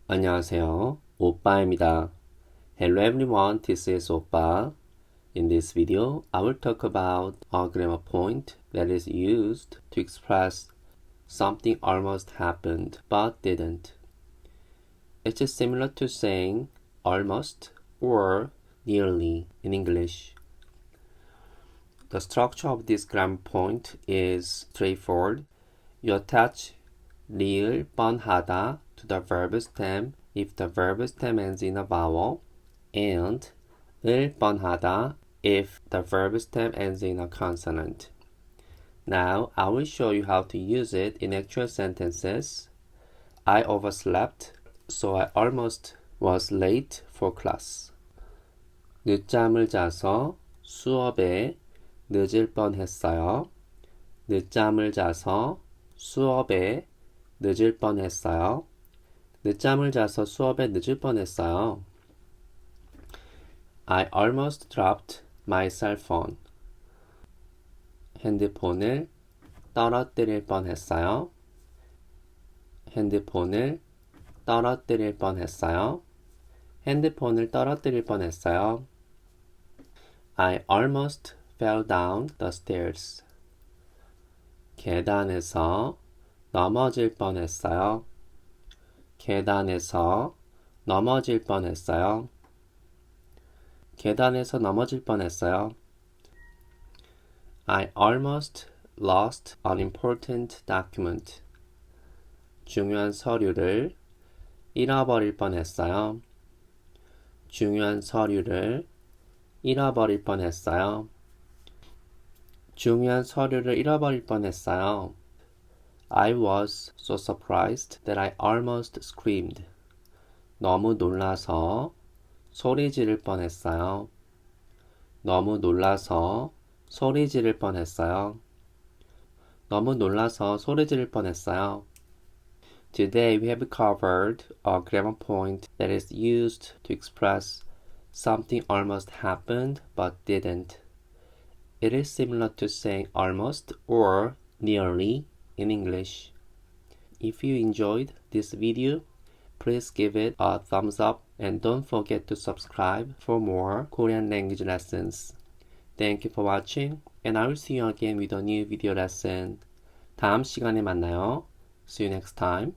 안녕하세요. 오빠입니다. Hello everyone, this is Oppa. In this video, I will talk about a grammar point that is used to express something almost happened but didn't. It's similar to saying almost or nearly in English. The structure of this grammar point is straightforward. You attach 리을 뻔하다 to the verb stem if the verb stem ends in a vowel, and 을 뻔하다 if the verb stem ends in a consonant. Now, I will show you how to use it in actual sentences. I overslept, so I almost was late for class. 늦잠을 자서 수업에 늦을 뻔했어요. 늦잠을 자서 수업에 늦을 뻔했어요. 늦잠을 자서 수업에 늦을 뻔했어요. I almost dropped my cell phone. 핸드폰을 떨어뜨릴 뻔했어요. 핸드폰을 떨어뜨릴 뻔했어요. 핸드폰을 떨어뜨릴 뻔했어요. I almost fell down the stairs. 계단에서 넘어질 뻔했어요. 계단에서 넘어질 뻔했어요. 계단에서 넘어질 뻔했어요. I almost lost an important document. 중요한 서류를 잃어버릴 뻔했어요. 중요한 서류를 잃어버릴 뻔했어요. 중요한 서류를 잃어버릴 뻔했어요. I was so surprised that I almost screamed. 너무 놀라서 소리 지를 뻔했어요. 너무 놀라서 소리 지를 뻔했어요. 너무 놀라서 소리 지를 뻔했어요. Today we have covered a grammar point that is used to express something almost happened but didn't. It is similar to saying almost or nearly in English. If you enjoyed this video, please give it a thumbs up and don't forget to subscribe for more Korean language lessons. Thank you for watching and I will see you again with a new video lesson. 다음 시간에 만나요. See you next time.